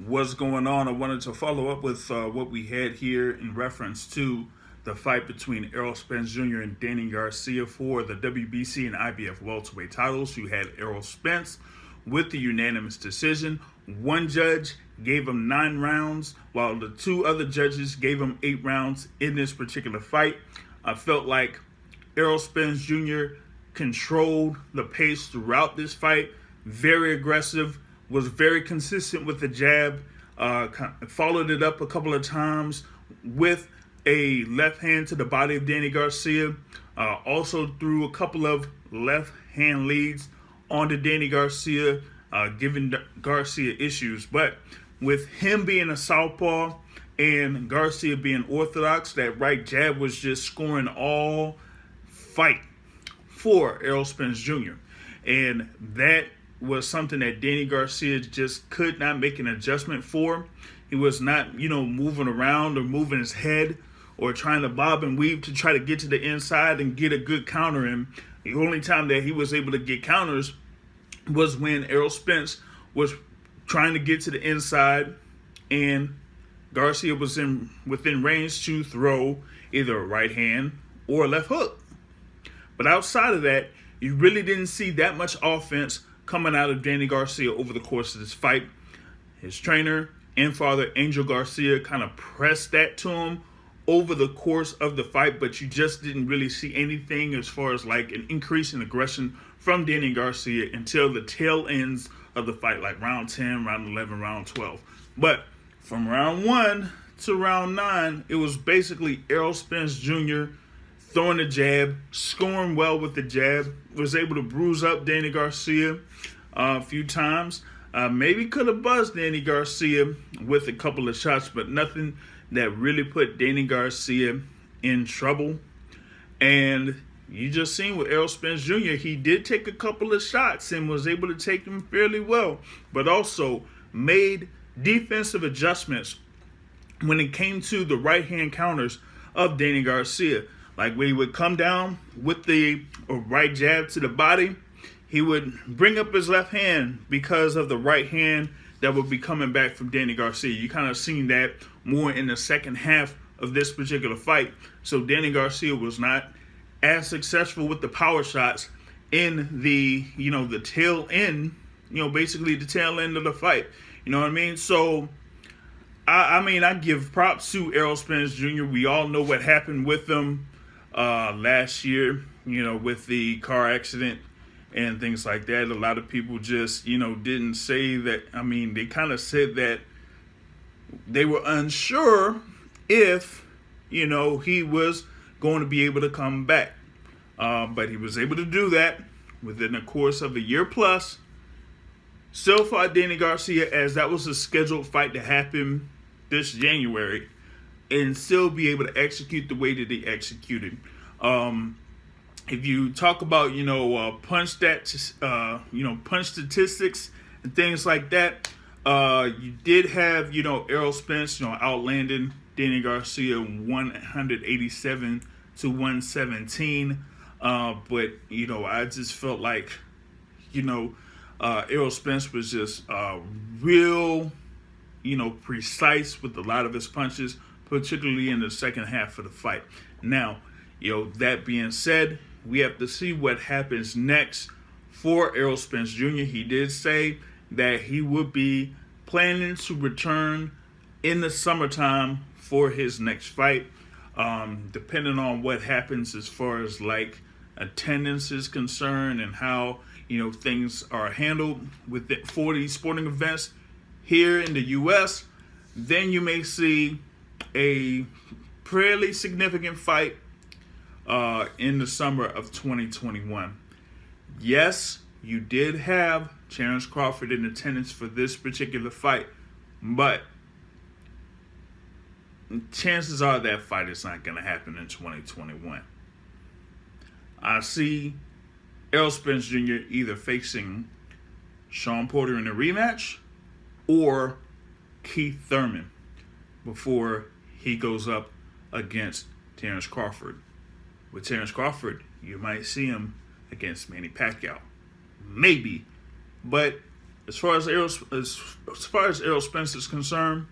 What's going on? I wanted to follow up with what we had here in reference to the fight between Errol Spence Jr. and Danny Garcia for the WBC and IBF welterweight titles. You had Errol Spence with the unanimous decision. One judge gave him 9 rounds, while the 2 other judges gave him 8 rounds in this particular fight. I felt like Errol Spence Jr. controlled the pace throughout this fight, very aggressive, was very consistent with the jab, followed it up a couple of times with a left hand to the body of Danny Garcia, also threw a couple of left hand leads onto Danny Garcia, giving Garcia issues. But with him being a southpaw and Garcia being orthodox, that right jab was just scoring all fight for Errol Spence Jr. And that was something that Danny Garcia just could not make an adjustment for. He was not, moving around or moving his head or trying to bob and weave to try to get to the inside and get a good counter in. The only time that he was able to get counters was when Errol Spence was trying to get to the inside and Garcia was within range to throw either a right hand or a left hook. But outside of that, you really didn't see that much offense coming out of Danny Garcia over the course of this fight. His trainer and father, Angel Garcia, kind of pressed that to him over the course of the fight, but you just didn't really see anything as far as like an increase in aggression from Danny Garcia until the tail ends of the fight, like round 10, round 11, round 12. But from round 1 to round 9, it was basically Errol Spence Jr. throwing the jab, scoring well with the jab, was able to bruise up Danny Garcia a few times. Maybe could have buzzed Danny Garcia with a couple of shots, but nothing that really put Danny Garcia in trouble. And you just seen with Errol Spence Jr., he did take a couple of shots and was able to take them fairly well, but also made defensive adjustments when it came to the right-hand counters of Danny Garcia. Like when he would come down with the right jab to the body, he would bring up his left hand because of the right hand that would be coming back from Danny Garcia. You kind of seen that more in the second half of this particular fight. So Danny Garcia was not as successful with the power shots in the, the tail end, basically the tail end of the fight. You know what I mean? So, I give props to Errol Spence Jr. We all know what happened with him last year, with the car accident and things like that. A lot of people just, didn't say that. They kind of said that they were unsure if, he was going to be able to come back. But he was able to do that within the course of a year plus. Still fought Danny Garcia as that was a scheduled fight to happen this January, and still be able to execute the way that he executed. If you talk about, punch statistics and things like that, you did have, Errol Spence, outlanding Danny Garcia 187 to 117. But, I just felt like, Errol Spence was just real, precise with a lot of his punches, particularly in the second half of the fight. Now, that being said, we have to see what happens next for Errol Spence Jr. He did say that he would be planning to return in the summertime for his next fight. Depending on what happens as far as like attendance is concerned and how, things are handled with it for these sporting events here in the U.S., then you may see a fairly significant fight in the summer of 2021. Yes, you did have Terrence Crawford in attendance for this particular fight, but chances are that fight is not going to happen in 2021. I see Errol Spence Jr. either facing Sean Porter in a rematch or Keith Thurman before he goes up against Terrence Crawford. With Terrence Crawford, you might see him against Manny Pacquiao. Maybe. But As far as Errol Spence is concerned,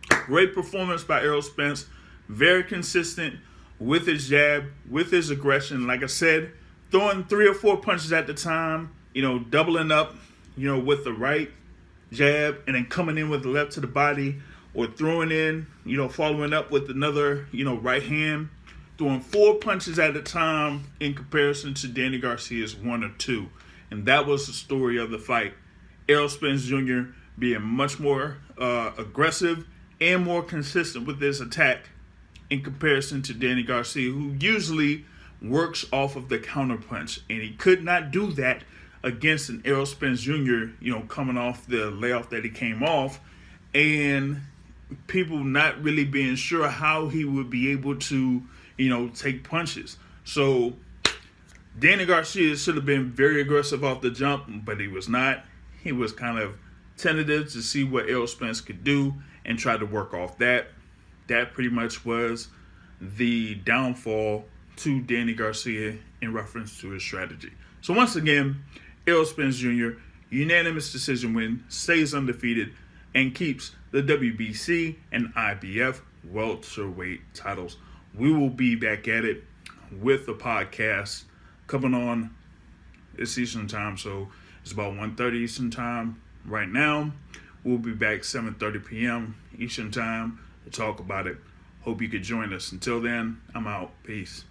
great performance by Errol Spence. Very consistent with his jab, with his aggression. Like I said, throwing 3 or 4 punches at the time, doubling up, with the right jab and then coming in with the left to the body, or throwing in, following up with another, right hand, throwing 4 punches at a time in comparison to Danny Garcia's 1 or 2. And that was the story of the fight. Errol Spence Jr. being much more aggressive and more consistent with his attack in comparison to Danny Garcia, who usually works off of the counterpunch. And he could not do that against an Errol Spence Jr., coming off the layoff that he came off, and people not really being sure how he would be able to, take punches. So Danny Garcia should have been very aggressive off the jump, but he was not. He was kind of tentative to see what Errol Spence could do and try to work off that. That pretty much was the downfall to Danny Garcia in reference to his strategy. So once again, Errol Spence Jr., unanimous decision win, stays undefeated, and keeps the WBC and IBF welterweight titles. We will be back at it with the podcast coming on. It's Eastern time, so it's about 1:30 Eastern time right now. We'll be back 7:30 p.m. Eastern time to talk about it. Hope you could join us. Until then, I'm out. Peace.